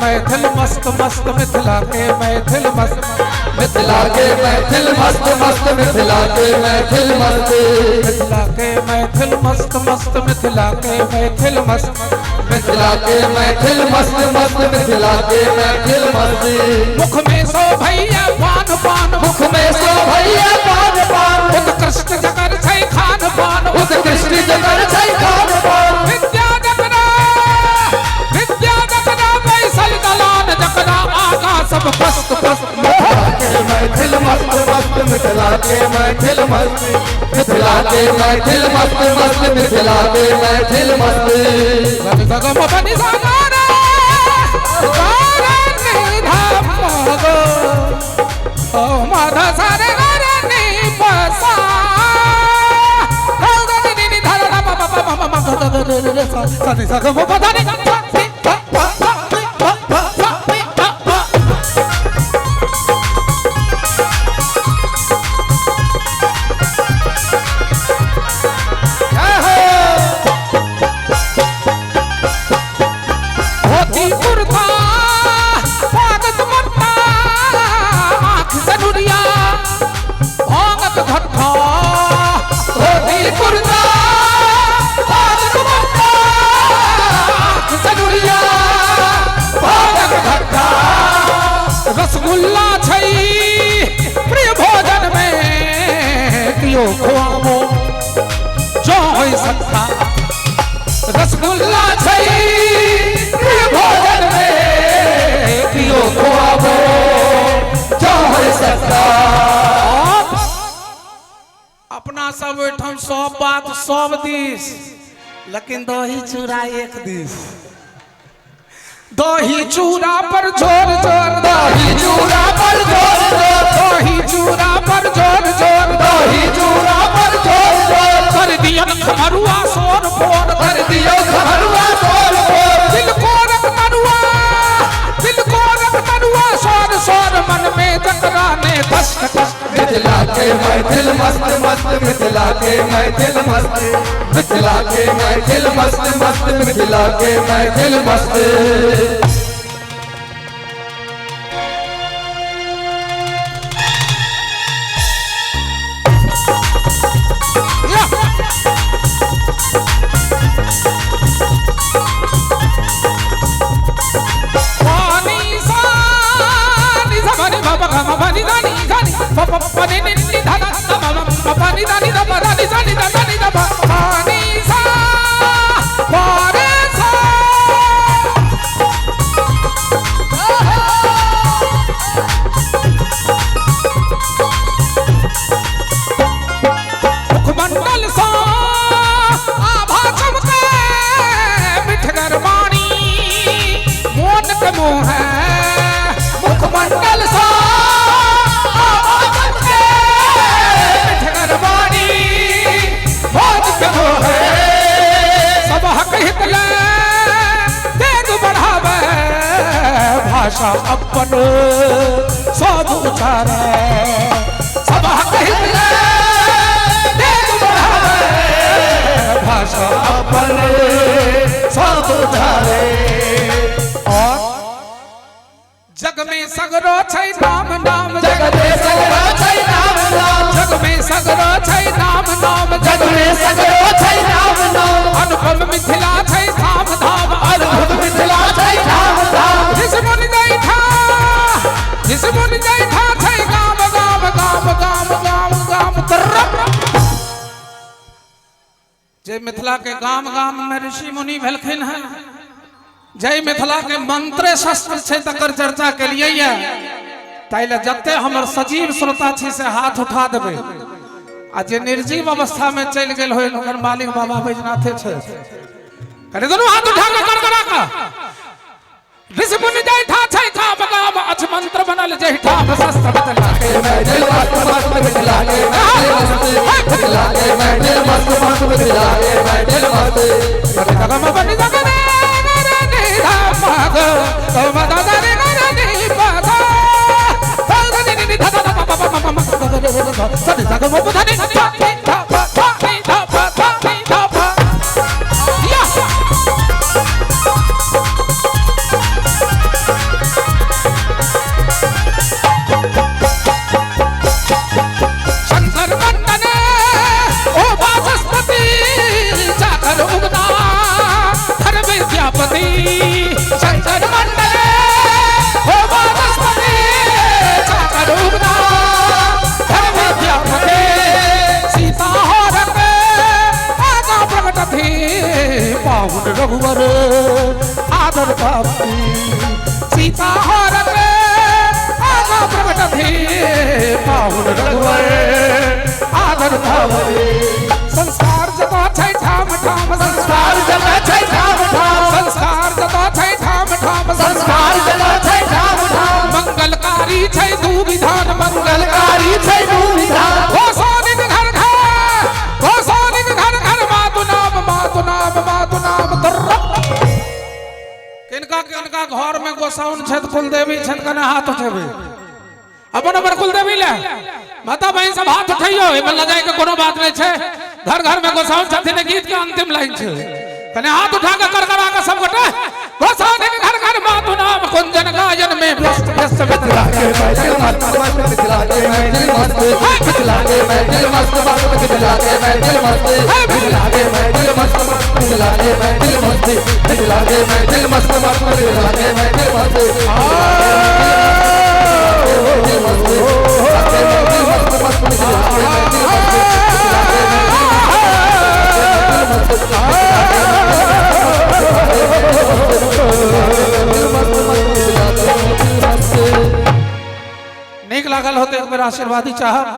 महफिल मस्त मस्त मिथिला के महफिल मस्त मिथिला के महफिल मस्त मस्त मिथिला के महफिल मस्त मिथिला के महफिल मस्त मस्त मिथिला के महफिल मस्त मिथिला के महफिल मस्त मस्त मिथिला के महफिल मस्त मुख में सो भैया पान पान मुख में सो भैया पान पान उत्कृष्ट जगर छै खान पान उत्कृष्ट जगर छै खान पान विद्या जगना बैसल दलान जगना आगा सब पस्त पस्त महफिल मस्त मस्त मिथिला के महफिल मस्त मिथिला के महफिल मस्त मस्त मिथिला के महफिल मस्त जगम बनी सागारा गारा निधा मगो ओ माधा सारे गारा नि बसा गारा नि धारा बाबा सानी सगम पता नहीं रसगुल्ला छै प्रिय भोजन में कियो खुआबो जो होई सकता रसगुल्ला छै प्रिय भोजन में कियो खुआबो जो होई सकता अपना सब ओठम सब बात सब दिस लेकिन दही चूड़ा एक दिस दही चूड़ा पर जोर जोर दही चूड़ा पर जोर जोर दही चूड़ा पर जोर जोर दही चूड़ा पर जोर जोर कर दिया खमरुआ सोर फोर कर दियो खमरुआ सोर फोर दिल को रख तनुआ सोर सोर मन में जकरा ने धस धस मिथिला के महफिल मस्त मस्त मिथिला के महफिल मस्त मिथिला के महफिल मस्त मस्त मिथिला के महफिल मस्त मुखमंडल सा आभा चमके मिठगर वाणी मोन कमो है मुखमंडल सा आभा चमके मिठगर वाणी मोन कमो है सब हक हित ले तेग बढ़ावे भाषा अपन सब उचारे सब हक हित ले भाषा अपने सब उधारे और जग में सगरो छै नाम नाम जग में सगरो छै नाम नाम जग में सगरो छै नाम नाम जग में सगरो छै नाम नाम अनुपम मिथिला छै धाम धाम अद्भुत मिथिला छै धाम धाम जिस मुनि जय था छै गाम गाम गाम गाम गाम गाम तरम जय मिथिला के गाम गाम में ऋषि मुनि भेलखिन हैं जय मिथिला के मंत्र शस्त्र छे तकर चर्चा के लिए ताइले जत्ते हमर सजीव श्रोता छी से हाथ उठा देबे आ जे निर्जीव अवस्था में चल गेल होय ओकर मालिक बाबा बैजनाथे छे करे दोनों हाथ उठा के गड़गड़ा का ऋषि मुनि जय था छै गाम गाम अछ मंत्र बनल जय ठाम शस्त्र बदला के महफिल मस्त मस्त मिथिला के महफिल मस्त मस्त मिथिला के महफिल मस्त जगम बनी जगने रे राम गो तो मदा रे रे पादा पादा नि धा धा सद जगम बधनी रघुवर आदर प्राप्ति सीता हर रे आगा प्रकट थी पाहुन रघुवर आदर भावरे संस्कार जता छै ठाम ठाम संस्कार जता छै ठाम ठाम संस्कार जता छै ठाम ठाम संस्कार जता छै ठाम ठाम मंगलकारी छै दू विधान मंगलकारी छै दू विधान हो सोनिक घर मातु नाम किनका घर में गोसाउन छत कुलदेवी छत कने हाथ उठेबे अपन अपन कुलदेवी ले माता बहन सब हाथ उठाइयो एमे लगाए के कोनो बात नहीं छे घर घर में गोसाउन छथिन गीत के अंतिम लाइन छे कने हाथ उठा के करकरा के सब गोटे गोसाउन के घर मातु नाम कुंजन गायन में व्यस्त व्यस्त मिथिला के मैथिल मस्त मस्त मिथिला के मैथिल मस्त मिथिला के मैथिल मस्त मस्त मिथिला के मैथिल मस्त मिथिला के मैथिल मस्त मस्त मिथिला के मैथिल मस्त मिथिला के मैथिल मस्त मस्त मिथिला के मैथिल मस्त नीक लागल होते एक बेर आशीर्वादी चाहब।